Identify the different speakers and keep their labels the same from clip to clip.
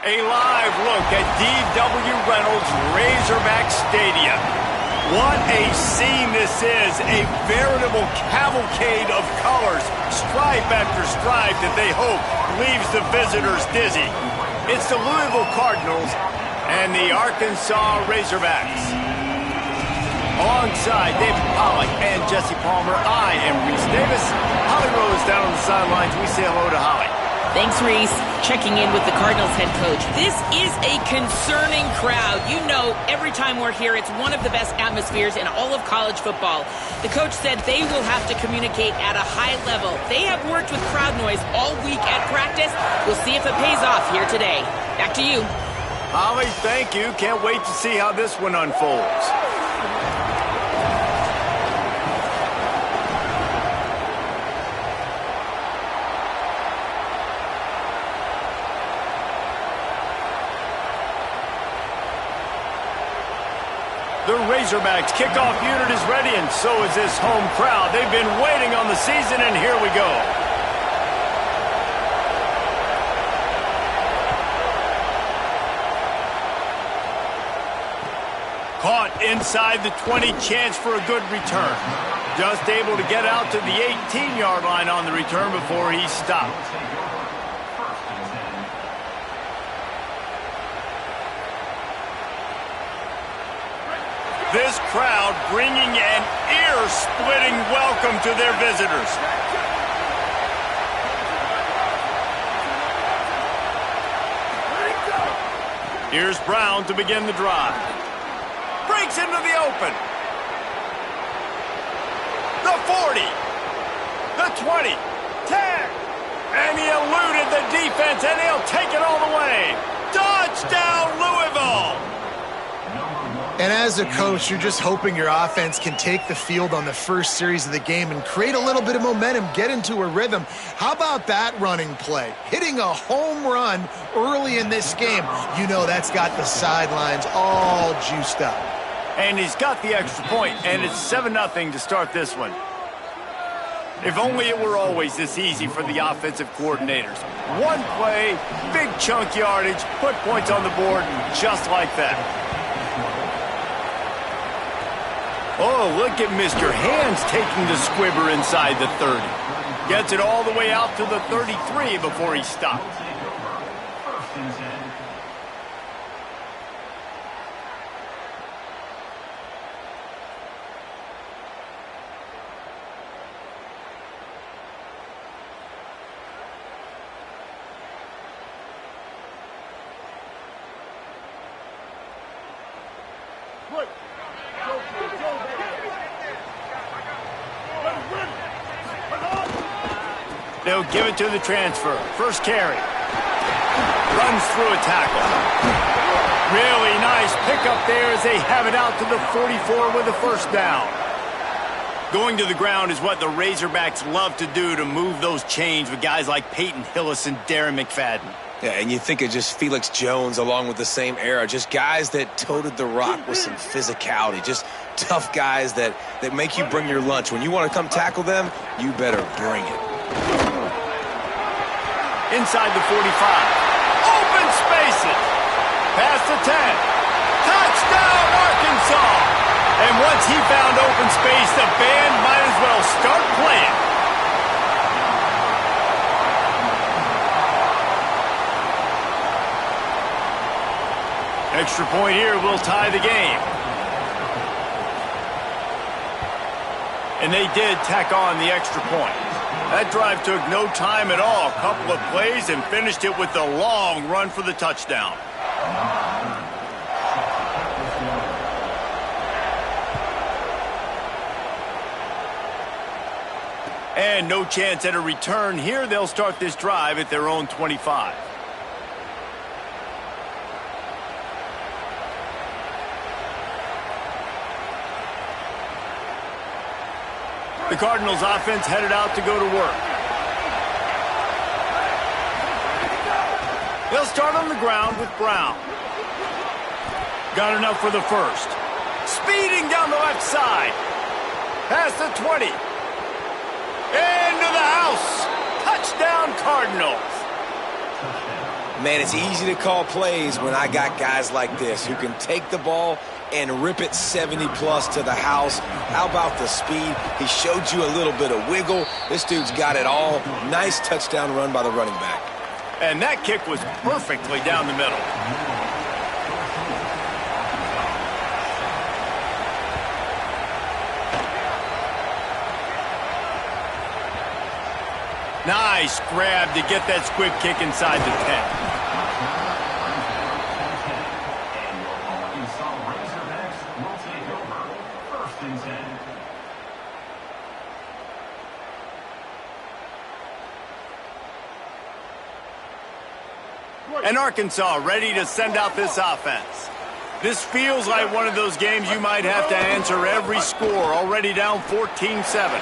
Speaker 1: A live look at D.W. Reynolds Razorback Stadium. What a scene this is. A veritable cavalcade of colors, stripe after stripe that they hope leaves the visitors dizzy. It's the Louisville Cardinals and the Arkansas Razorbacks. Alongside David Pollack and Jesse Palmer, I am Reese Davis. Holly Rose down on the sidelines. We say hello to Holly.
Speaker 2: Thanks, Reese. Checking in with the Cardinals head coach. This is a concerning crowd. You know, every time we're here, it's one of the best atmospheres in all of college football. The coach said they will have to communicate at a high level. They have worked with crowd noise all week at practice. We'll see if it pays off here today. Back to you.
Speaker 1: Holly, thank you. Can't wait to see how this one unfolds. The Razorbacks kickoff unit is ready, and so is this home crowd. They've been waiting on the season, and here we go. Caught inside the 20, chance for a good return. Just able to get out to the 18-yard line on the return before he stopped. This crowd bringing an ear-splitting welcome to their visitors. Here's Brown to begin the drive. Breaks into the open. The 40. The 20. 10. And he eluded the defense, and he'll take it all the way. Touchdown, Louisville!
Speaker 3: And as a coach, you're just hoping your offense can take the field on the first series of the game and create a little bit of momentum, get into a rhythm. How about that running play? Hitting a home run early in this game. You know that's got the sidelines all juiced up.
Speaker 1: And he's got the extra point, and it's 7-0 to start this one. If only it were always this easy for the offensive coordinators. One play, big chunk yardage, put points on the board just like that. Oh, look at Mr. Hands taking the squibber inside the 30. Gets it all the way out to the 33 before he stops. They'll give it to the transfer. First carry. Runs through a tackle. Really nice pickup there as they have it out to the 44 with a first down. Going to the ground is what the Razorbacks love to do to move those chains with guys like Peyton Hillis and Darren McFadden.
Speaker 4: Yeah, and you think of just Felix Jones along with the same era, just guys that toted the rock with some physicality, just tough guys that make you bring your lunch. When you want to come tackle them, you better bring it.
Speaker 1: Inside the 45. Open spaces. Past the 10. Touchdown, Arkansas. And once he found open space, the band might as well start playing. Extra point here will tie the game. And they did tack on the extra point. That drive took no time at all. A couple of plays and finished it with a long run for the touchdown. And no chance at a return here. They'll start this drive at their own 25. The Cardinals offense headed out to go to work. They'll start on the ground with Brown. Got enough for the first. Speeding down the left side. Past the 20. Into the house. Touchdown, Cardinals.
Speaker 4: Man, it's easy to call plays when I got guys like this who can take the ball and rip it 70-plus to the house. How about the speed? He showed you a little bit of wiggle. This dude's got it all. Nice touchdown run by the running back.
Speaker 1: And that kick was perfectly down the middle. Nice grab to get that squib kick inside the 10. And Arkansas ready to send out this offense. This feels like one of those games you might have to answer every score, already down 14-7.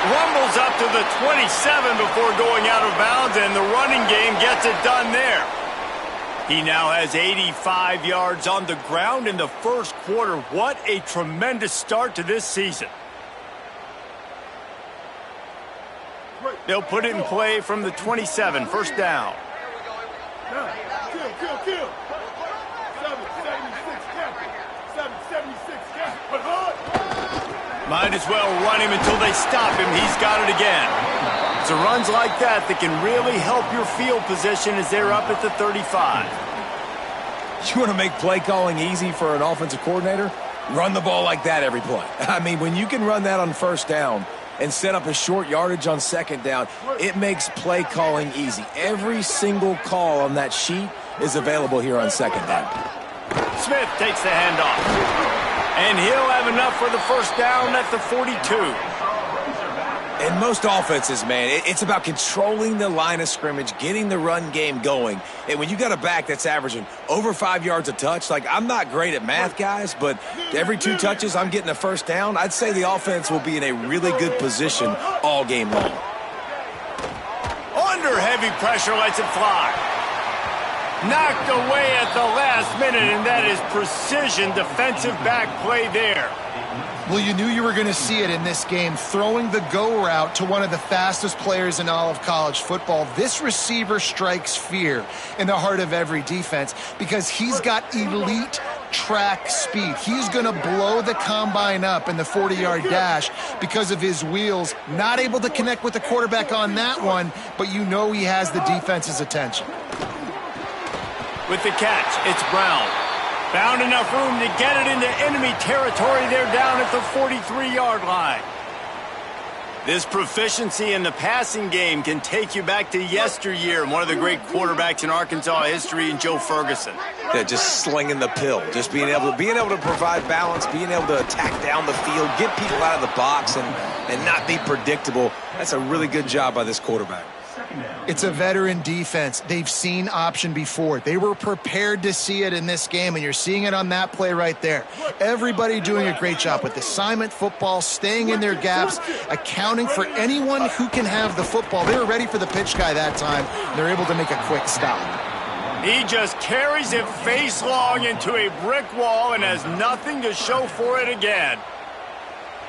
Speaker 1: Rumbles up to the 27 before going out of bounds, and the running game gets it done there. He now has 85 yards on the ground in the first quarter. What a tremendous start to this season. They'll put it in play from the 27, first down.
Speaker 5: Kill. 776.
Speaker 1: Might as well run him until they stop him. He's got it again. It's runs like that can really help your field position as they're up at the 35.
Speaker 4: You want to make play calling easy for an offensive coordinator? Run the ball like that every play. I mean, when you can run that on first down and set up a short yardage on second down, it makes play calling easy. Every single call on that sheet is available here on second down.
Speaker 1: Smith takes the handoff. And he'll have enough for the first down at the 42.
Speaker 4: In most offenses, man, it's about controlling the line of scrimmage, getting the run game going. And when you got a back that's averaging over 5 yards a touch, like, I'm not great at math, guys, but every 2 touches I'm getting a first down, I'd say the offense will be in a really good position all game long.
Speaker 1: Under heavy pressure, lets it fly. Knocked away at the last minute, and that is precision defensive back play there.
Speaker 3: Well, you knew you were going to see it in this game, throwing the go route to one of the fastest players in all of college football. This receiver strikes fear in the heart of every defense because he's got elite track speed. He's going to blow the combine up in the 40-yard dash because of his wheels. Not able to connect with the quarterback on that one, but you know he has the defense's attention.
Speaker 1: With the catch, it's Brown. Found enough room to get it into enemy territory. They're down at the 43-yard line. This proficiency in the passing game can take you back to yesteryear. One of the great quarterbacks in Arkansas history, in Joe Ferguson.
Speaker 4: Yeah, just slinging the pill, just being able to provide balance, being able to attack down the field, get people out of the box, and not be predictable. That's a really good job by this quarterback.
Speaker 3: It's a veteran defense. They've seen option before. They were prepared to see it in this game, and you're seeing it on that play right there. Everybody doing a great job with assignment football, staying in their gaps, accounting for anyone who can have the football. They were ready for the pitch guy that time. They're able to make a quick stop.
Speaker 1: He just carries it face long into a brick wall and has nothing to show for it again.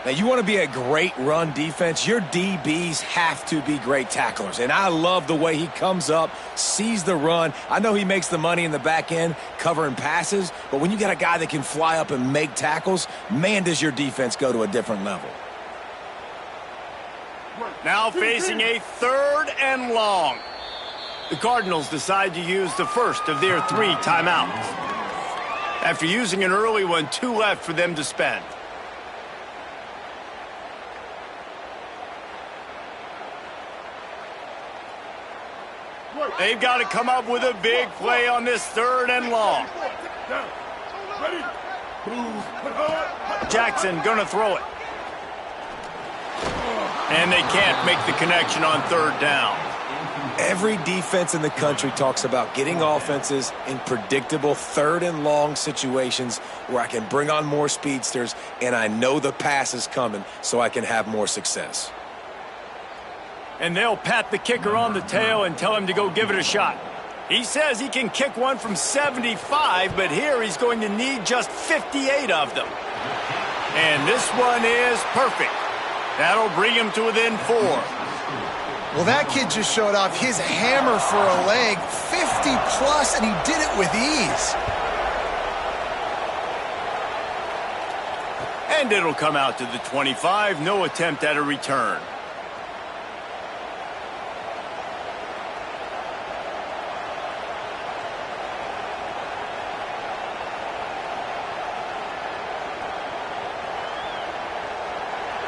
Speaker 4: Now, you want to be a great run defense, your DBs have to be great tacklers. And I love the way he comes up, sees the run. I know he makes the money in the back end covering passes, but when you got a guy that can fly up and make tackles, man, does your defense go to a different level.
Speaker 1: Now facing a 3rd and long. The Cardinals decide to use the first of their 3 timeouts. After using an early one, 2 left for them to spend. They've got to come up with a big play on this 3rd and long. Jackson gonna throw it. And they can't make the connection on 3rd down.
Speaker 4: Every defense in the country talks about getting offenses in predictable 3rd and long situations where I can bring on more speedsters and I know the pass is coming so I can have more success.
Speaker 1: And they'll pat the kicker on the tail and tell him to go give it a shot. He says he can kick one from 75, but here he's going to need just 58 of them. And this one is perfect. That'll bring him to within 4.
Speaker 3: Well, that kid just showed off his hammer for a leg, 50+, and he did it with ease.
Speaker 1: And it'll come out to the 25. No attempt at a return.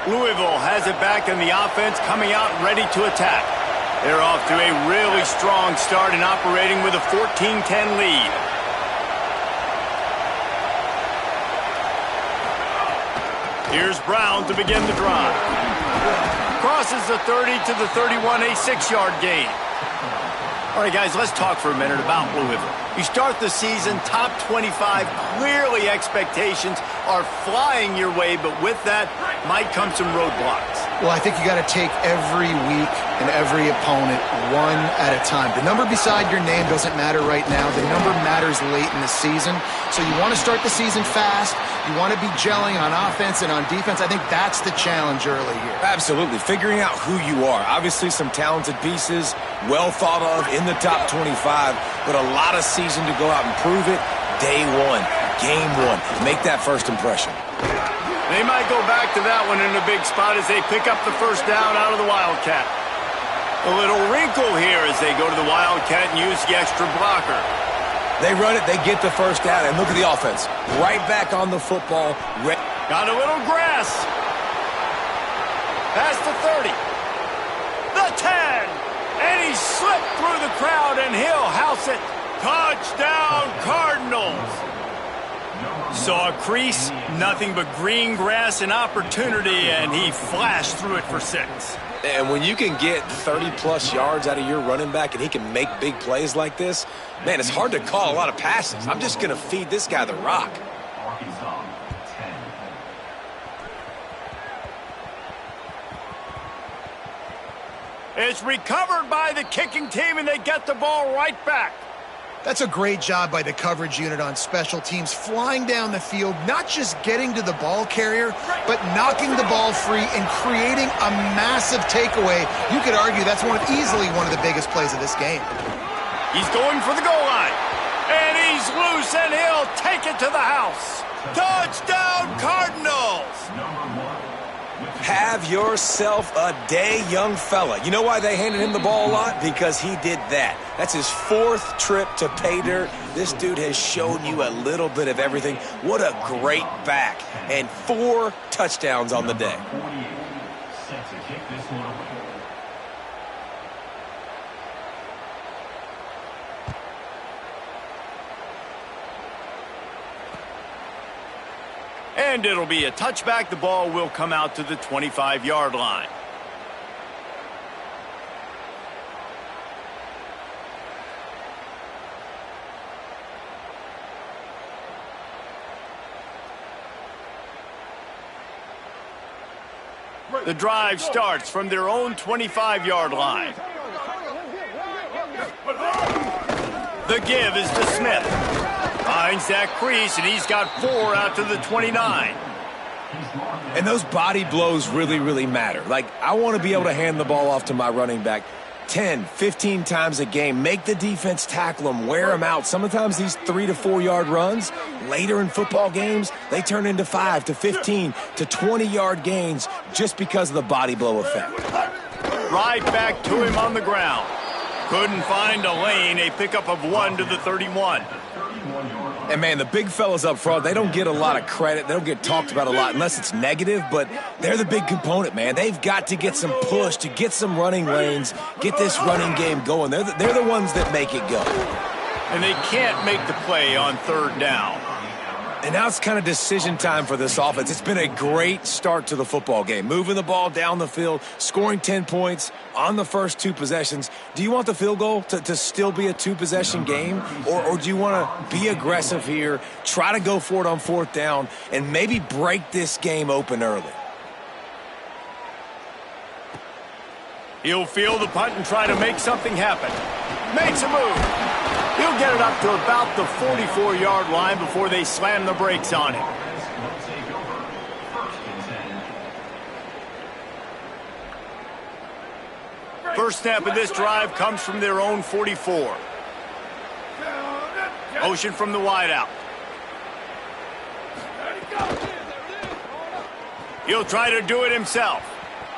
Speaker 1: Louisville has it back in the offense, coming out ready to attack. They're off to a really strong start and operating with a 14-10 lead. Here's Brown to begin the drive. Crosses the 30 to the 31, a 6-yard gain. All right, guys, let's talk for a minute about Louisville. You start the season top 25. Clearly, expectations are flying your way, but with that might come some roadblocks.
Speaker 3: Well, I think you got to take every week and every opponent one at a time. The number beside your name doesn't matter right now. The number matters late in the season. So you want to start the season fast. You want to be gelling on offense and on defense. I think that's the challenge early here.
Speaker 4: Absolutely. Figuring out who you are. Obviously, some talented pieces, well thought of in the top 25, but a lot of season to go out and prove it. Day one, game one. Make that first impression.
Speaker 1: They might go back to that one in a big spot as they pick up the first down out of the Wildcat. A little wrinkle here as they go to the Wildcat and use the extra blocker.
Speaker 4: They run it, they get the first down, and look at the offense. Right back on the football.
Speaker 1: Got a little grass. Past the 30. The 10. And he slipped through the crowd, and he'll house it. Touchdown, Cardinals. Saw a crease, nothing but green grass and opportunity, and he flashed through it for 6.
Speaker 4: And when you can get 30-plus yards out of your running back and he can make big plays like this, man, it's hard to call a lot of passes. I'm just going to feed this guy the rock.
Speaker 1: It's recovered by the kicking team, and they get the ball right back.
Speaker 3: That's a great job by the coverage unit on special teams, flying down the field, not just getting to the ball carrier, but knocking the ball free and creating a massive takeaway. You could argue that's easily one of the biggest plays of this game.
Speaker 1: He's going for the goal line, and he's loose, and he'll take it to the house. Touchdown, Cardinals!
Speaker 4: Have yourself a day, young fella. You know why they handed him the ball a lot? Because he did that. That's his 4th trip to pay dirt. This dude has shown you a little bit of everything. What a great back. And 4 touchdowns on the day.
Speaker 1: And it'll be a touchback. The ball will come out to the 25-yard line. The drive starts from their own 25-yard line. The give is to Smith. Finds that crease, and he's got 4 out to the 29.
Speaker 4: And those body blows really, really matter. Like, I want to be able to hand the ball off to my running back 10, 15 times a game. Make the defense tackle them, wear them out. Sometimes these 3 to 4 yard runs, later in football games, they turn into 5 to 15 to 20-yard gains just because of the body blow effect.
Speaker 1: Right back to him on the ground. Couldn't find a lane, a pickup of 1 to the 31.
Speaker 4: And, man, the big fellas up front, they don't get a lot of credit. They don't get talked about a lot unless it's negative, but they're the big component, man. They've got to get some push, to get some running lanes, get this running game going. They're the ones that make it go.
Speaker 1: And they can't make the play on 3rd down.
Speaker 4: And now it's kind of decision time for this offense. It's been a great start to the football game. Moving the ball down the field, scoring 10 points on the first 2 possessions. Do you want the field goal to still be a 2-possession game? Or do you want to be aggressive here, try to go for it on 4th down, and maybe break this game open early?
Speaker 1: He'll field the punt and try to make something happen. Makes a move. He'll get it up to about the 44-yard line before they slam the brakes on him. First snap of this drive comes from their own 44. Motion from the wideout. He'll try to do it himself.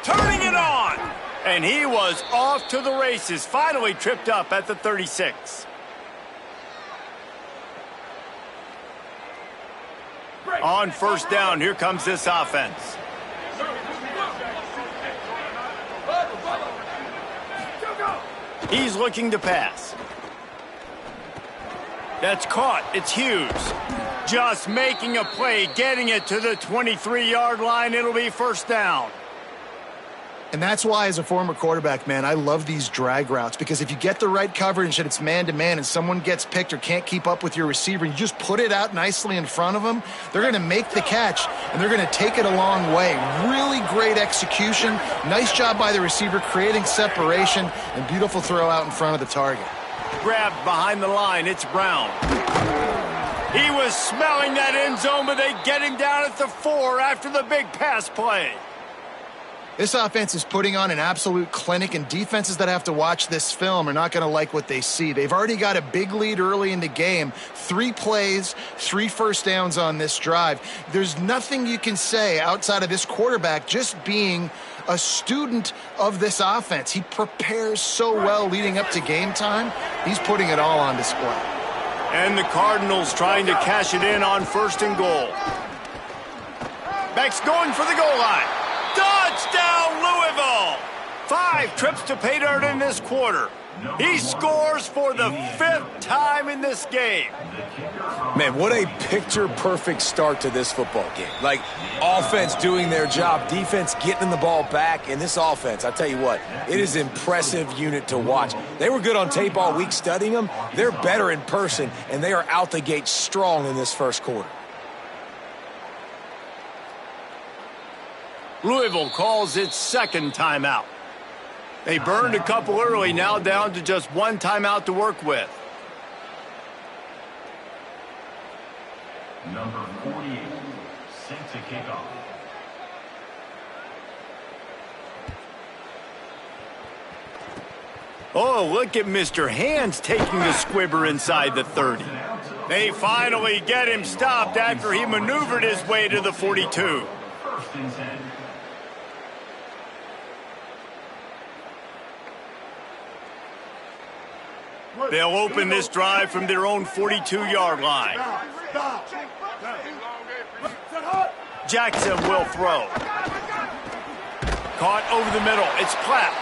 Speaker 1: Turning it on! And he was off to the races, finally tripped up at the 36. On first down, here comes this offense. He's looking to pass. That's caught. It's Hughes. Just making a play, getting it to the 23-yard line. It'll be first down.
Speaker 3: And that's why, as a former quarterback, man, I love these drag routes, because if you get the right coverage and it's man-to-man and someone gets picked or can't keep up with your receiver, you just put it out nicely in front of them, they're going to make the catch, and they're going to take it a long way. Really great execution. Nice job by the receiver creating separation, and beautiful throw out in front of the target.
Speaker 1: Grabbed behind the line. It's Brown. He was smelling that end zone, but they get him down at the 4 after the big pass play.
Speaker 3: This offense is putting on an absolute clinic, and defenses that have to watch this film are not going to like what they see. They've already got a big lead early in the game. 3 plays, 3 first downs on this drive. There's nothing you can say outside of this quarterback just being a student of this offense. He prepares so well leading up to game time. He's putting it all on display.
Speaker 1: And the Cardinals trying to cash it in on first and goal. Beck's going for the goal line. Touchdown, Louisville! 5 trips to pay dirt in this quarter. He scores for the 5th time in this game.
Speaker 4: Man, what a picture-perfect start to this football game. Like, offense doing their job, defense getting the ball back, and this offense, I tell you what, it is an impressive unit to watch. They were good on tape all week studying them. They're better in person, and they are out the gate strong in this first quarter.
Speaker 1: Louisville calls its second timeout. They burned a couple early, now down to just 1 timeout to work with.
Speaker 5: Number 48, set to kick off.
Speaker 1: Oh, look at Mr. Hands taking the squibber inside the 30. They finally get him stopped after he maneuvered his way to the 42.
Speaker 5: First and 10.
Speaker 1: They'll open this drive from their own 42-yard line. Jackson will throw. Caught over the middle. It's Platt.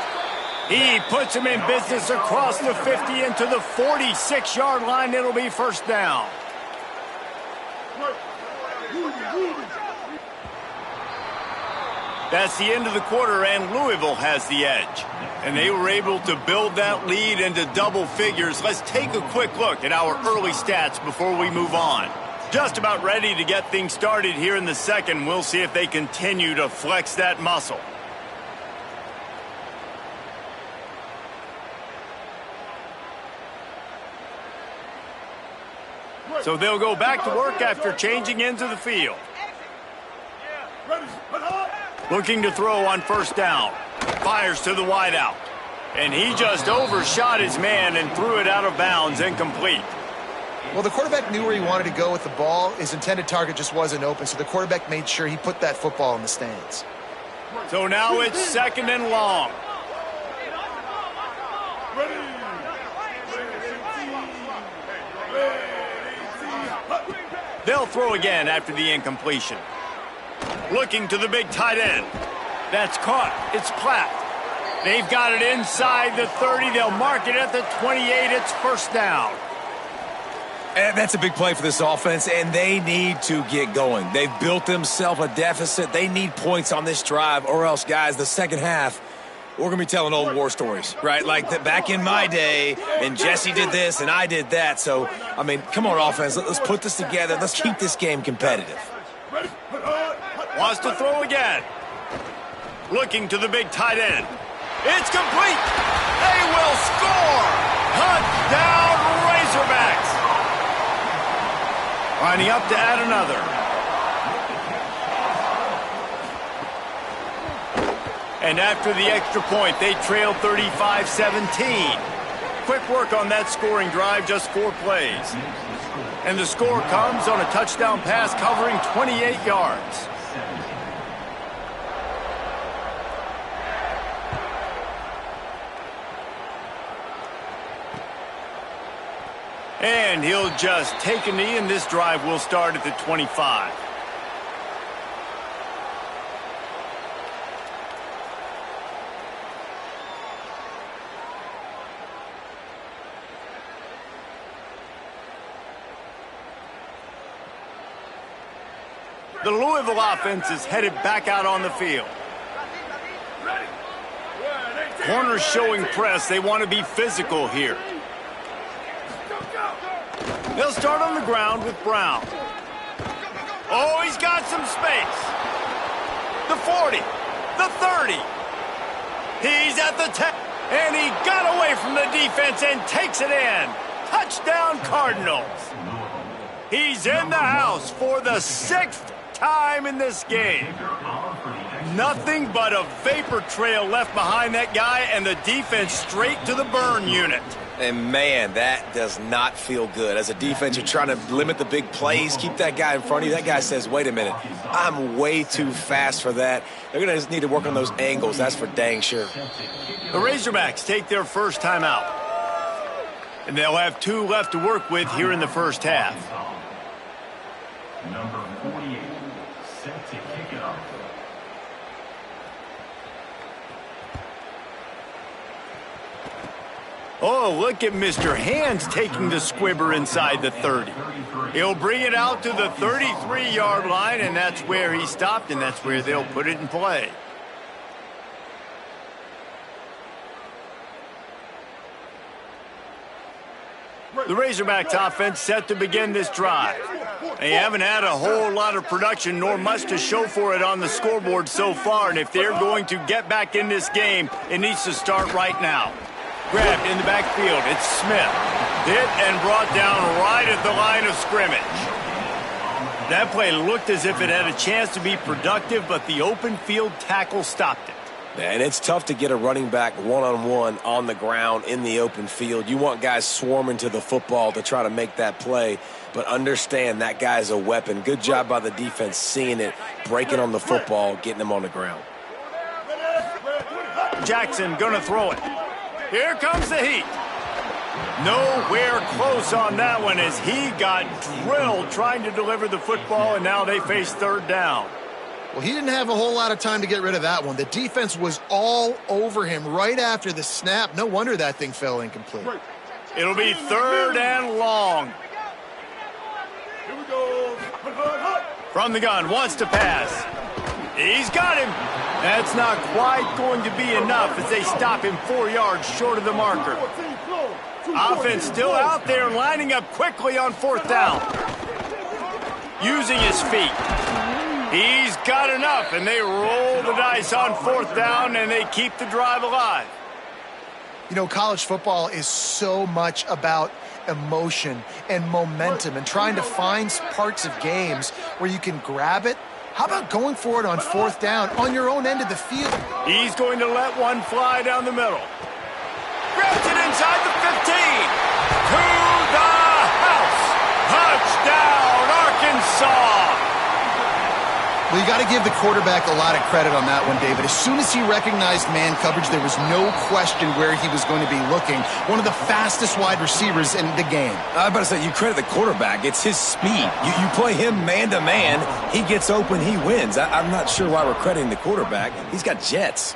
Speaker 1: He puts him in business across the 50 into the 46-yard line. It'll be first down. That's the end of the quarter, and Louisville has the edge. And they were able to build that lead into double figures. Let's take a quick look at our early stats before we move on. Just about ready to get things started here in the second. We'll see if they continue to flex that muscle. So they'll go back to work after changing into the field. Looking to throw on first down. Fires to the wideout. And he just overshot his man and threw it out of bounds, incomplete.
Speaker 3: Well, the quarterback knew where he wanted to go with the ball. His intended target just wasn't open, so the quarterback made sure he put that football in the stands.
Speaker 1: So now it's second and long. They'll throw again after the incompletion. Looking to the big tight end. That's caught. It's Platt. They've got it inside the 30. They'll mark it at the 28. It's first down.
Speaker 4: And that's a big play for this offense, and they need to get going. They've built themselves a deficit. They need points on this drive, or else, guys, the second half, we're going to be telling old war stories, right? Like back in my day, and Jesse did this, and I did that. So, I mean, come on, offense. Let's put this together. Let's keep this game competitive.
Speaker 1: Wants to throw again. Looking to the big tight end. It's complete. They will score. Touchdown, Razorbacks. Lining up to add another. And after the extra point, they trailed 35-17. Quick work on that scoring drive, just 4 plays. And the score comes on a touchdown pass covering 28 yards. And he'll just take a knee, and this drive will start at the 25. The Louisville offense is headed back out on the field. Corners showing press. They want to be physical here. They'll start on the ground with Brown. Oh, he's got some space. The 40, the 30. He's at the 10. And he got away from the defense and takes it in. Touchdown, Cardinals. He's in the house for the 6th time in this game. Nothing but a vapor trail left behind that guy, and the defense straight to the burn unit.
Speaker 4: And, man, that does not feel good. As a defense, you're trying to limit the big plays, keep that guy in front of you. That guy says, wait a minute, I'm way too fast for that. They're going to just need to work on those angles. That's for dang sure.
Speaker 1: The Razorbacks take their first time out. And they'll have 2 left to work with here in the first half.
Speaker 5: Number 48, set to kick it off.
Speaker 1: Oh, look at Mr. Hands taking the squibber inside the 30. He'll bring it out to the 33-yard line, and that's where he stopped, and that's where they'll put it in play. The Razorbacks offense set to begin this drive. They haven't had a whole lot of production nor much to show for it on the scoreboard so far, and if they're going to get back in this game, it needs to start right now. Grabbed in the backfield, it's Smith. Hit and brought down right at the line of scrimmage. That play looked as if it had a chance to be productive, but the open field tackle stopped it.
Speaker 4: And it's tough to get a running back one-on-one on the ground in the open field. You want guys swarming to the football to try to make that play, but understand that guy's a weapon. Good job by the defense seeing it, breaking on the football, getting him on the ground.
Speaker 1: Jackson gonna throw it. Here comes the heat. Nowhere close on that one as he got drilled trying to deliver the football, and now they face 3rd down.
Speaker 3: Well, he didn't have a whole lot of time to get rid of that one. The defense was all over him right after the snap. No wonder that thing fell incomplete.
Speaker 1: It'll be 3rd and long.
Speaker 6: Here we go.
Speaker 1: From the gun, wants to pass. He's got him. That's not quite going to be enough as they stop him 4 yards short of the marker. Offense still out there, lining up quickly on 4th down. Using his feet. He's got enough, and they roll the dice on 4th down, and they keep the drive alive.
Speaker 3: You know, college football is so much about emotion and momentum and trying to find parts of games where you can grab it. How about going for it on 4th down on your own end of the field?
Speaker 1: He's going to let one fly down the middle. Grabs it inside the 15. To the house. Touchdown, Arkansas.
Speaker 3: Well, you got to give the quarterback a lot of credit on that one, David. As soon as he recognized man coverage, there was no question where he was going to be looking. One of the fastest wide receivers in the game.
Speaker 4: I was about to say, you credit the quarterback. It's his speed. You play him man-to-man, he gets open, he wins. I'm not sure why we're crediting the quarterback. He's got jets.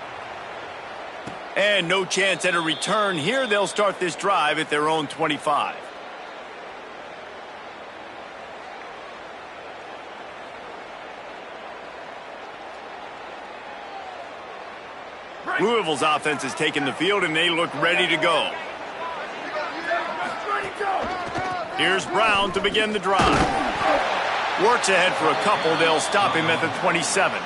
Speaker 1: And no chance at a return here. They'll start this drive at their own 25. Louisville's offense has taken the field, and they look ready to go. Here's Brown to begin the drive. Works ahead for a couple. They'll stop him at the 27.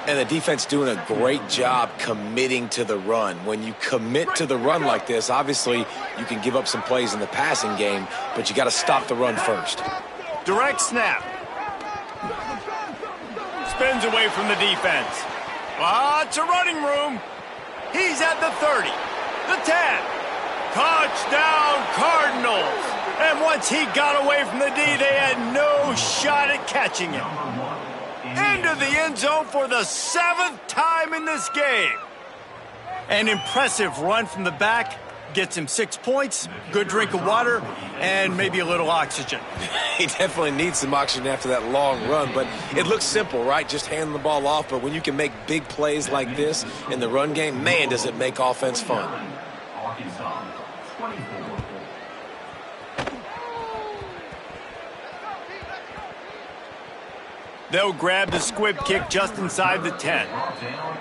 Speaker 4: And the defense doing a great job committing to the run. When you commit to the run like this, obviously you can give up some plays in the passing game, but you got to stop the run first.
Speaker 1: Direct snap. Spins away from the defense. Lots of running room. He's at the 30, the 10. Touchdown, Cardinals. And once he got away from the D, they had no shot at catching him. Into the end zone for the 7th time in this game. An impressive run from the back. Gets him 6 points, good drink of water, and maybe a little oxygen.
Speaker 4: He definitely needs some oxygen after that long run, but it looks simple, right? Just handing the ball off, but when you can make big plays like this in the run game, man, does it make offense fun.
Speaker 1: They'll grab the squib kick just inside the 10.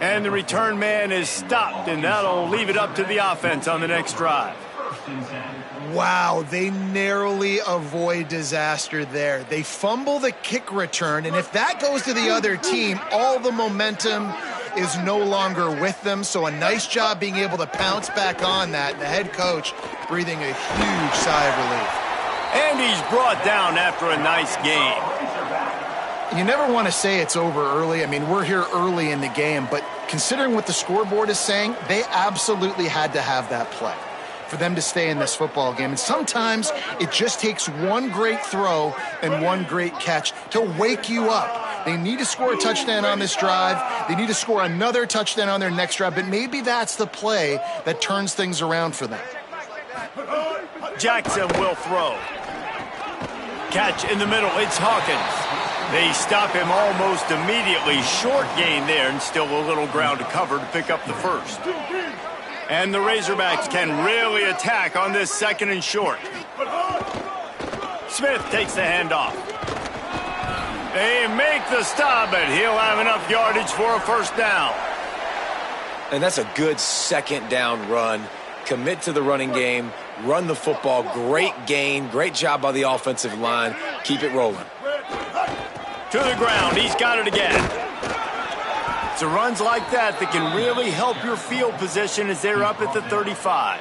Speaker 1: And the return man is stopped, and that'll leave it up to the offense on the next drive.
Speaker 3: Wow, they narrowly avoid disaster there. They fumble the kick return, and if that goes to the other team, all the momentum is no longer with them. So a nice job being able to pounce back on that. The head coach breathing a huge sigh of relief.
Speaker 1: And he's brought down after a nice game.
Speaker 3: You never want to say it's over early. I mean, we're here early in the game, but considering what the scoreboard is saying, they absolutely had to have that play for them to stay in this football game. And sometimes it just takes one great throw and one great catch to wake you up. They need to score a touchdown on this drive. They need to score another touchdown on their next drive, but maybe that's the play that turns things around for them.
Speaker 1: Jackson will throw. Catch in the middle, it's Hawkins. They stop him almost immediately. Short gain there, and still a little ground to cover to pick up the first. And the Razorbacks can really attack on this 2nd and short. Smith takes the handoff. They make the stop, but he'll have enough yardage for a first down.
Speaker 4: And that's a good 2nd down run. Commit to the running game, run the football, great gain, great job by the offensive line. Keep it rolling.
Speaker 1: To the ground, he's got it again. So runs like that can really help your field position as they're up at the 35.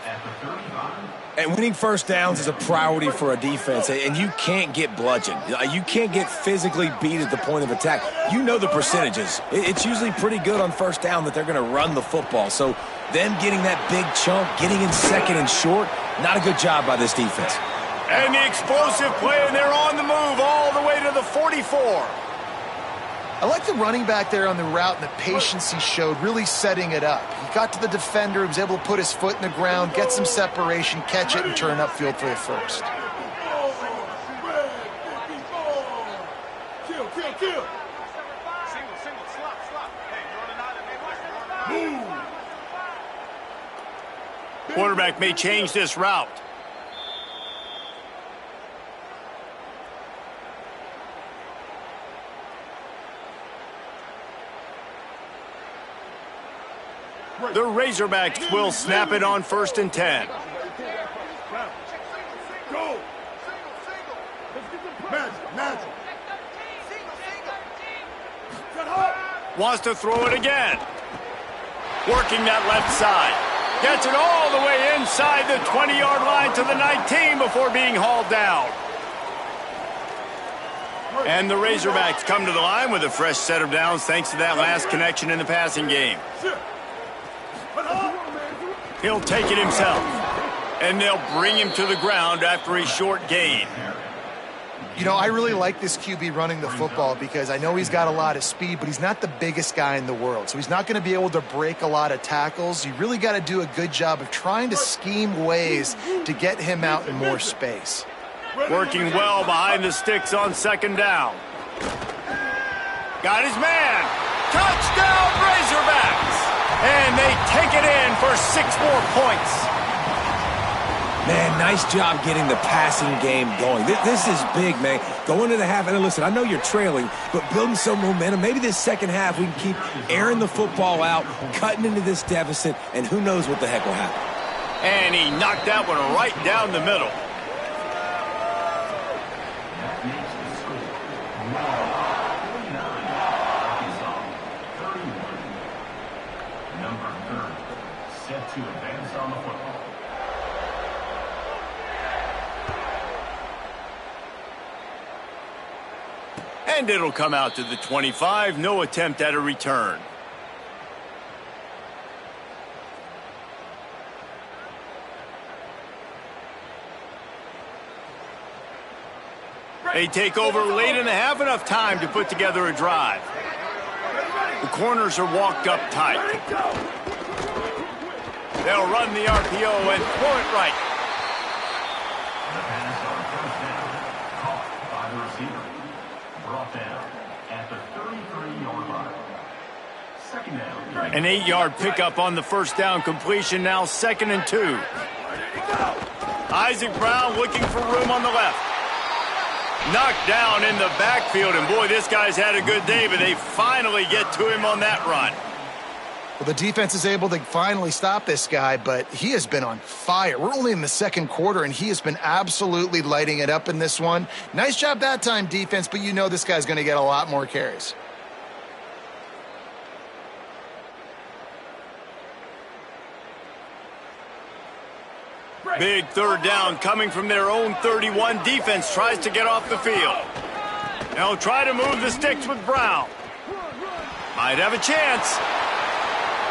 Speaker 4: And winning first downs is a priority for a defense, and you can't get bludgeoned. You can't get physically beat at the point of attack. You know the percentages. It's usually pretty good on first down that they're going to run the football. So them getting that big chunk, getting in 2nd and short, not a good job by this defense.
Speaker 1: And the explosive play, and they're on the move all the way to the 44.
Speaker 3: I like the running back there on the route and the patience he showed, really setting it up. He got to the defender, he was able to put his foot in the ground, get some separation, catch it, and turn upfield for the first.
Speaker 6: Kill.
Speaker 1: Quarterback may change this route. The Razorbacks will snap it on 1st and 10.
Speaker 6: Go. Magic.
Speaker 1: Wants to throw it again. Working that left side. Gets it all the way inside the 20-yard line to the 19 before being hauled down. And the Razorbacks come to the line with a fresh set of downs thanks to that last connection in the passing game. He'll take it himself. And they'll bring him to the ground after a short gain.
Speaker 3: You know, I really like this QB running the football because I know he's got a lot of speed, but he's not the biggest guy in the world. So he's not going to be able to break a lot of tackles. You really got to do a good job of trying to scheme ways to get him out in more space.
Speaker 1: Working well behind the sticks on 2nd down. Got his man. Touchdown, Razorbacks! And they take it in for 6 more points.
Speaker 4: Man, nice job getting the passing game going. This is big, man. Going to the half, and listen, I know you're trailing, but building some momentum. Maybe this 2nd half we can keep airing the football out, cutting into this deficit, and who knows what the heck will happen.
Speaker 1: And he knocked that one right down the middle.
Speaker 5: Set to advance on the football.
Speaker 1: And it'll come out to the 25. No attempt at a return. They take over late in the half, enough time to put together a drive. The corners are walked up tight. They'll run the RPO and throw it right.
Speaker 5: The pass on first down, caught by the receiver. Brought down at the 33-yard line. Second down.
Speaker 1: An 8-yard pickup on the first down completion, now 2nd and 2. Isaac Brown looking for room on the left. Knocked down in the backfield, and boy, this guy's had a good day, but they finally get to him on that run.
Speaker 3: Well, the defense is able to finally stop this guy, but he has been on fire. We're only in the second quarter, and he has been absolutely lighting it up in this one. Nice job that time, defense, but you know this guy's going to get a lot more carries.
Speaker 1: Big third down coming from their own 31. Defense tries to get off the field. They'll try to move the sticks with Brown. Might have a chance.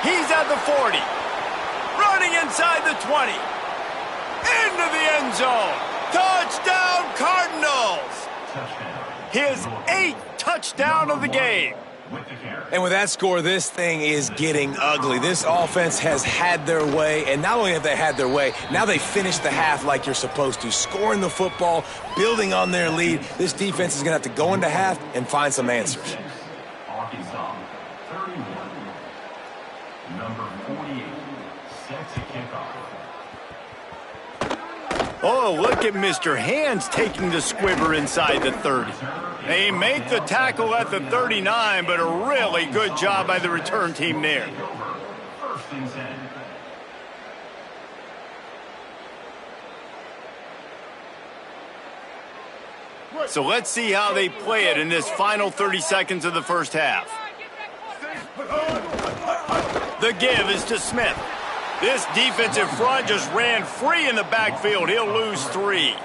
Speaker 1: He's at the 40. Running inside the 20. Into the end zone. Touchdown, Cardinals. His 8th touchdown of the game.
Speaker 4: And with that score, this thing is getting ugly. This offense has had their way, and not only have they had their way, now they finished the half like you're supposed to, scoring the football, building on their lead. This defense is going to have to go into half and find some answers.
Speaker 5: Arkansas, 31. Number 48, set to kick off.
Speaker 1: Oh, look at Mr. Hands taking the squibber inside the 30. They make the tackle at the 39, but a really good job by the return team there.
Speaker 5: First and 10.
Speaker 1: So let's see how they play it in this final 30 seconds of the first half. The give is to Smith. This defensive front just ran free in the backfield. He'll lose 3.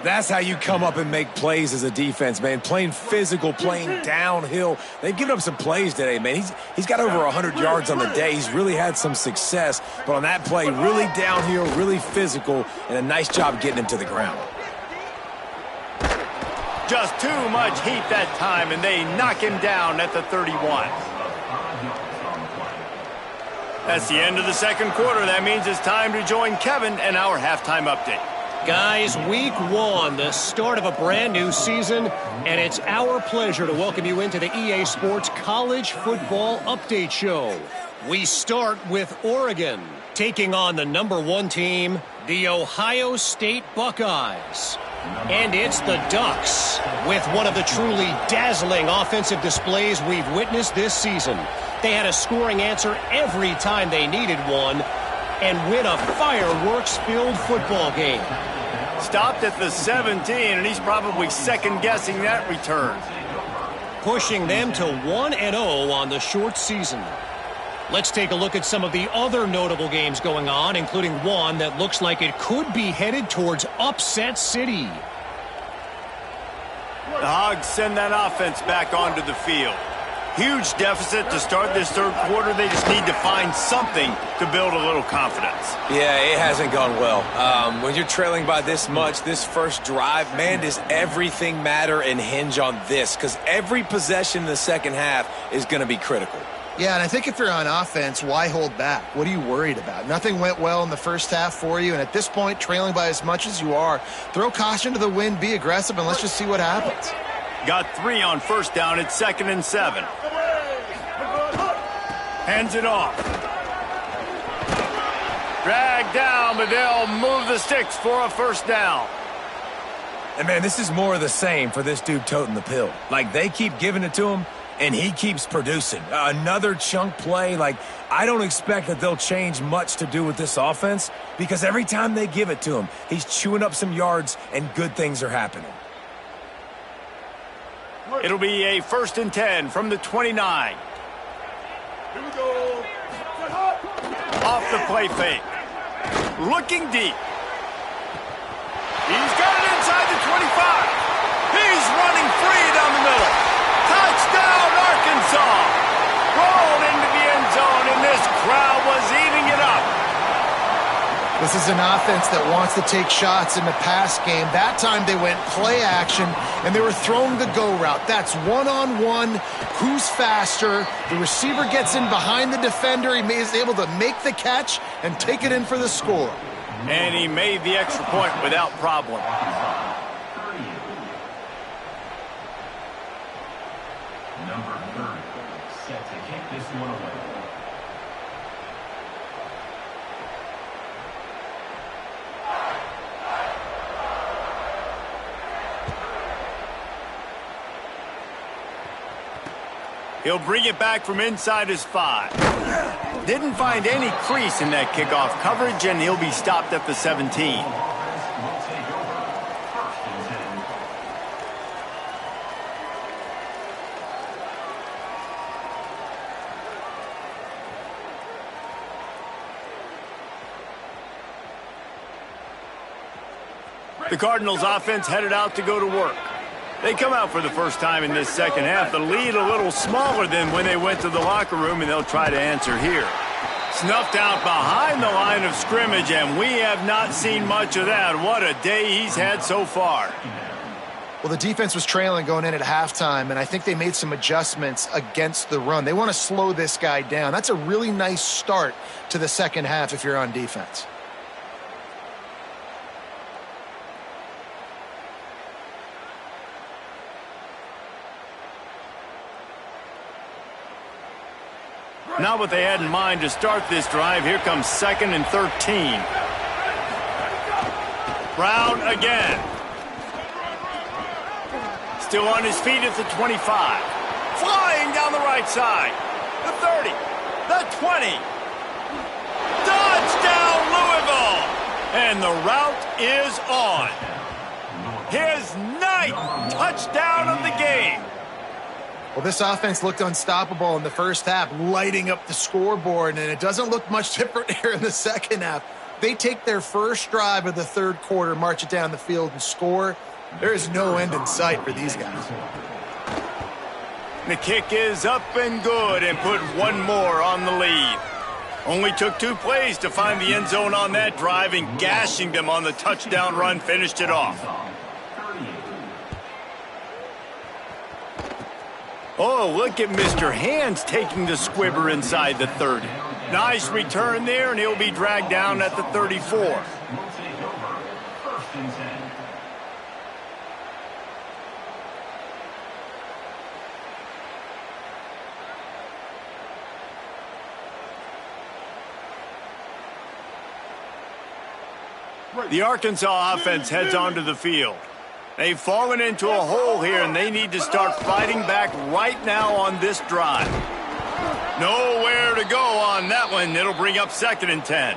Speaker 4: That's how you come up and make plays as a defense, man. Playing physical, playing downhill. They've given up some plays today, man. He's got over 100 yards on the day. He's really had some success. But on that play, really downhill, really physical, and a nice job getting him to the ground.
Speaker 1: Just too much heat that time, and they knock him down at the 31. That's the end of the second quarter. That means it's time to join Kevin and our halftime update.
Speaker 7: Guys, week 1, the start of a brand new season, and it's our pleasure to welcome you into the EA Sports College Football Update Show. We start with Oregon, taking on the number 1 team, the Ohio State Buckeyes. And it's the Ducks, with one of the truly dazzling offensive displays we've witnessed this season. They had a scoring answer every time they needed one, and win a fireworks-filled football game.
Speaker 1: Stopped at the 17, and he's probably second-guessing that return.
Speaker 7: Pushing them to 1-0 on the short season. Let's take a look at some of the other notable games going on, including one that looks like it could be headed towards upset city.
Speaker 1: The Hogs send that offense back onto the field. Huge deficit to start this third quarter. They just need to find something to build a little confidence.
Speaker 4: Yeah, it hasn't gone well. When you're trailing by this much, this first drive, man, does everything matter and hinge on this? Because every possession in the second half is going to be critical.
Speaker 3: Yeah, and I think if you're on offense, why hold back? What are you worried about? Nothing went well in the first half for you, and at this point, trailing by as much as you are, throw caution to the wind, be aggressive, and let's just see what happens.
Speaker 1: Got 3 on first down. It's 2nd and 7. Hands it off. Dragged down, but they'll move the sticks for a first down.
Speaker 4: And, man, this is more of the same for this dude toting the pill. Like, they keep giving it to him, and he keeps producing. Another chunk play. Like, I don't expect that they'll change much to do with this offense because every time they give it to him, he's chewing up some yards, and good things are happening.
Speaker 1: It'll be a 1st and 10 from the 29.
Speaker 6: Here we go.
Speaker 1: Off the play fake. Looking deep. He's got it inside the 25. He's running free down the middle. Touchdown, Arkansas. Rolled into the end zone, and this crowd was eating it up.
Speaker 3: This is an offense that wants to take shots in the pass game. That time they went play action, and they were throwing the go route. That's one-on-one. Who's faster? The receiver gets in behind the defender. He is able to make the catch and take it in for the score.
Speaker 1: And he made the extra point without problem.
Speaker 5: Number 30, set to kick this one away.
Speaker 1: He'll bring it back from inside his 5. Didn't find any crease in that kickoff coverage, and he'll be stopped at the 17. The Cardinals offense headed out to go to work. They come out for the first time in this second half. The lead a little smaller than when they went to the locker room, and they'll try to answer here. Snuffed out behind the line of scrimmage, and we have not seen much of that. What a day he's had so far.
Speaker 3: Well, the defense was trailing going in at halftime, and I think they made some adjustments against the run. They want to slow this guy down. That's a really nice start to the second half if you're on defense.
Speaker 1: Not what they had in mind to start this drive. Here comes 2nd and 13. Brown again. Still on his feet at the 25. Flying down the right side. The 30. The 20. Touchdown, Louisville! And the route is on. His 9th touchdown of the game.
Speaker 3: Well, this offense looked unstoppable in the first half, lighting up the scoreboard, and it doesn't look much different here in the second half. They take their first drive of the third quarter, march it down the field, and score. There is no end in sight for these guys.
Speaker 1: The kick is up and good and put one more on the lead. Only took 2 plays to find the end zone on that drive, and gashing them on the touchdown run finished it off. Oh, look at Mr. Hands taking the squibber inside the 30. Nice return there, and he'll be dragged down at the 34. The Arkansas offense heads onto the field. They've fallen into a hole here, and they need to start fighting back right now on this drive. Nowhere to go on that one. It'll bring up 2nd and 10.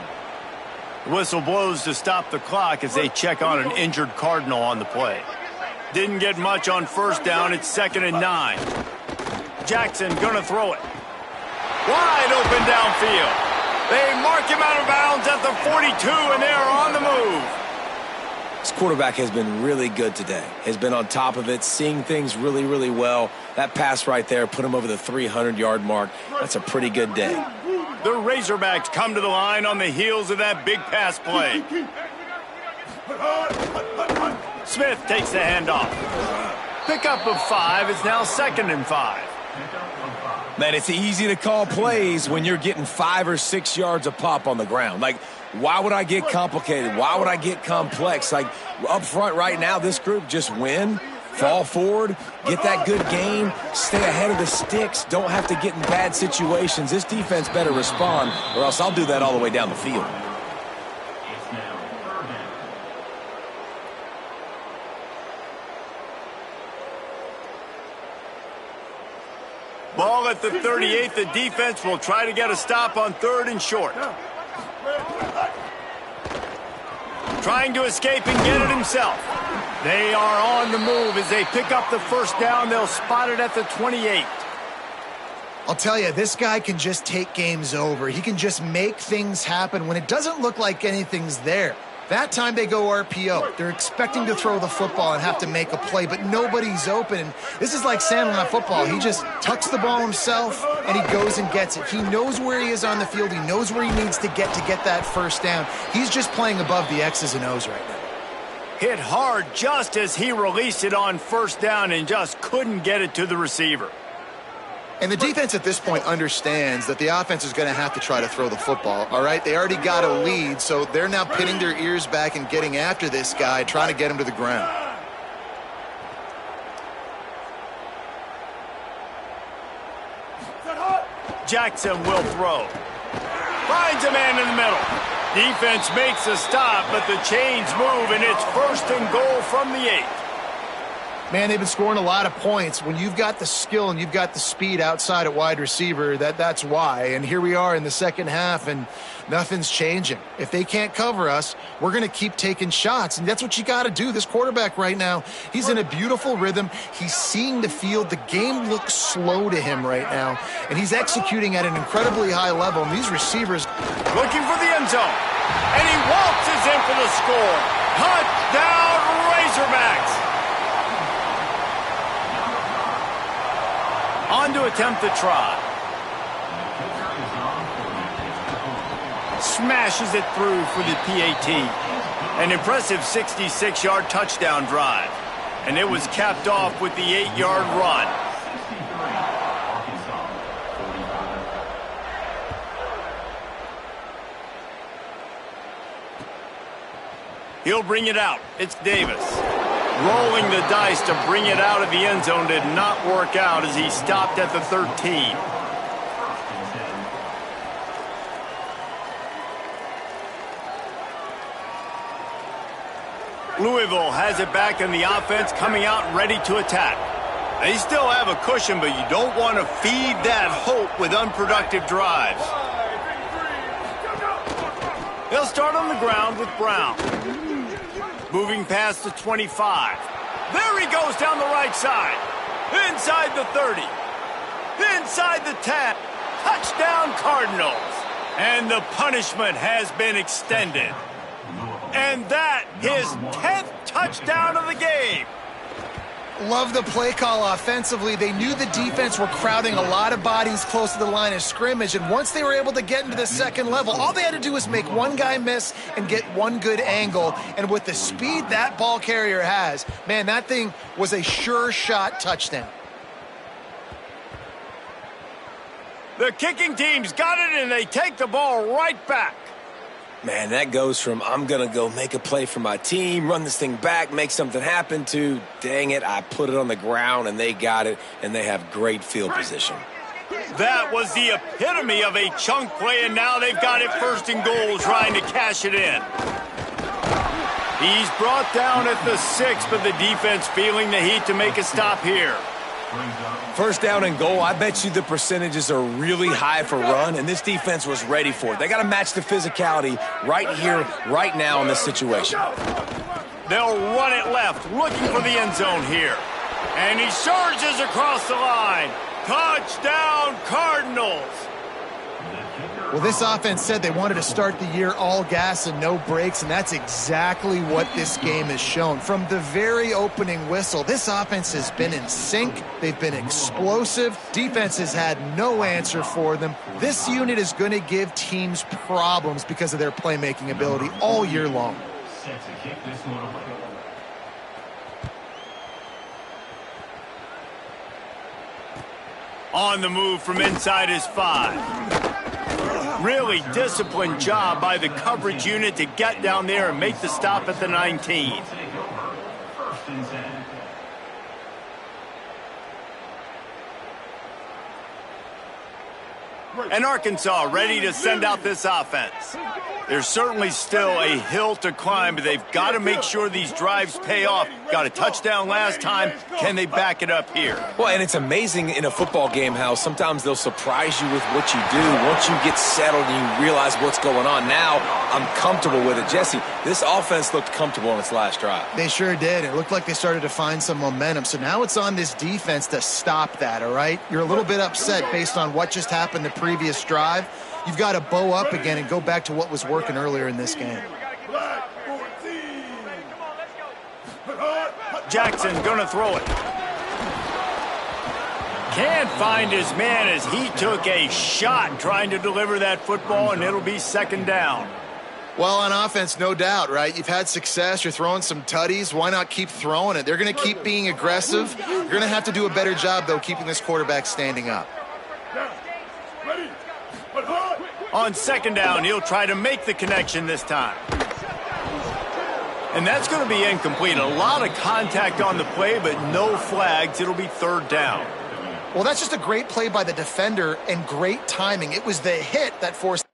Speaker 1: The whistle blows to stop the clock as they check on an injured Cardinal on the play. Didn't get much on first down. It's 2nd and 9. Jackson gonna throw it. Wide open downfield. They mark him out of bounds at the 42, and they're on the move.
Speaker 4: This quarterback has been really good today. Has been on top of it, seeing things really, really well. That pass right there put him over the 300-yard mark. That's a pretty good day.
Speaker 1: The Razorbacks come to the line on the heels of that big pass play. Smith takes the handoff. Pickup of 5 is now 2nd and 5.
Speaker 4: Man, it's easy to call plays when you're getting 5 or 6 yards a pop on the ground. Like, why would I get complicated? Why would I get complex? Like, up front right now, this group just win, fall forward, get that good gain, stay ahead of the sticks, don't have to get in bad situations. This defense better respond, or else I'll do that all the way down the field.
Speaker 5: It's now 3rd down.
Speaker 1: Ball at the 38. The defense will try to get a stop on 3rd and short. Trying to escape and get it himself. They are on the move as they pick up the first down. They'll spot it at the 28.
Speaker 3: I'll tell you, this guy can just take games over. He can just make things happen when it doesn't look like anything's there. That time they go RPO. They're expecting to throw the football and have to make a play, but nobody's open. This is like Sandlot football. He just tucks the ball himself, and he goes and gets it. He knows where he is on the field. He knows where he needs to get that first down. He's just playing above the X's and O's right now.
Speaker 1: Hit hard just as he released it on first down and just couldn't get it to the receiver.
Speaker 3: And the defense at this point understands that the offense is going to have to try to throw the football, all right? They already got a lead, so they're now pinning their ears back and getting after this guy, trying to get him to the ground.
Speaker 1: Jackson will throw. Finds a man in the middle. Defense makes a stop, but the chains move, and it's 1st and goal from the 8.
Speaker 3: Man, they've been scoring a lot of points. When you've got the skill and you've got the speed outside at wide receiver, that's why. And here we are in the second half, and nothing's changing. If they can't cover us, we're going to keep taking shots, and that's what you got to do. This quarterback right now, he's in a beautiful rhythm. He's seeing the field. The game looks slow to him right now, and he's executing at an incredibly high level. And these receivers
Speaker 1: looking for the end zone, and he waltzes in for the score. Touchdown, Razorbacks! On to attempt the try. Smashes it through for the PAT. An impressive 66-yard touchdown drive. And it was capped off with the 8-yard run. He'll bring it out. It's Davis. Rolling the dice to bring it out of the end zone did not work out as he stopped at the 13. Louisville has it back in the offense, coming out ready to attack. They still have a cushion, but you don't want to feed that hope with unproductive drives. They'll start on the ground with Brown. Moving past the 25. There he goes down the right side. Inside the 30. Inside the 10. Touchdown Cardinals. And the punishment has been extended. And that, his 10th touchdown of the game.
Speaker 3: Love the play call offensively. They knew the defense were crowding a lot of bodies close to the line of scrimmage, and once they were able to get into the second level, all they had to do was make one guy miss and get one good angle. And with the speed that ball carrier has, man, that thing was a sure shot touchdown.
Speaker 1: The kicking team's got it, and they take the ball right back.
Speaker 4: Man, that goes from I'm going to go make a play for my team, run this thing back, make something happen, to dang it, I put it on the ground and they got it, and they have great field position.
Speaker 1: That was the epitome of a chunk play, and now they've got it 1st and goal, trying to cash it in. He's brought down at the 6, but the defense feeling the heat to make a stop here.
Speaker 4: 1st down and goal, I bet you the percentages are really high for run, and this defense was ready for it. They got to match the physicality right here, right now in this situation.
Speaker 1: They'll run it left, looking for the end zone here. And he surges across the line. Touchdown, Cardinals!
Speaker 3: Well, this offense said they wanted to start the year all gas and no brakes, and that's exactly what this game has shown. From the very opening whistle, this offense has been in sync. They've been explosive. Defense has had no answer for them. This unit is going to give teams problems because of their playmaking ability all year long.
Speaker 5: Set to kick this one away.
Speaker 1: On the move from inside his 5. Really disciplined job by the coverage unit to get down there and make the stop at the 19.
Speaker 5: 1st and 10.
Speaker 1: And Arkansas ready to send out this offense. There's certainly still a hill to climb, but they've got to make sure these drives pay off. Got a touchdown last time. Can they back it up here?
Speaker 4: Well, and it's amazing in a football game how sometimes they'll surprise you with what you do. Once you get settled and you realize what's going on, now I'm comfortable with it. Jesse, this offense looked comfortable on its last drive.
Speaker 3: They sure did. It looked like they started to find some momentum. So now it's on this defense to stop that, all right? You're a little bit upset based on what just happened the previous drive. You've got to bow up again and go back to what was working earlier in this game.
Speaker 1: Jackson gonna throw it. Can't find his man as he took a shot trying to deliver that football, and it'll be second down.
Speaker 3: Well, on offense, no doubt, right? You've had success. You're throwing some tutties. Why not keep throwing it? They're going to keep being aggressive. You're going to have to do a better job, though, keeping this quarterback standing up.
Speaker 1: On second down, he'll try to make the connection this time. And that's going to be incomplete. A lot of contact on the play, but no flags. It'll be third down.
Speaker 3: Well, that's just a great play by the defender and great timing. It was the hit that forced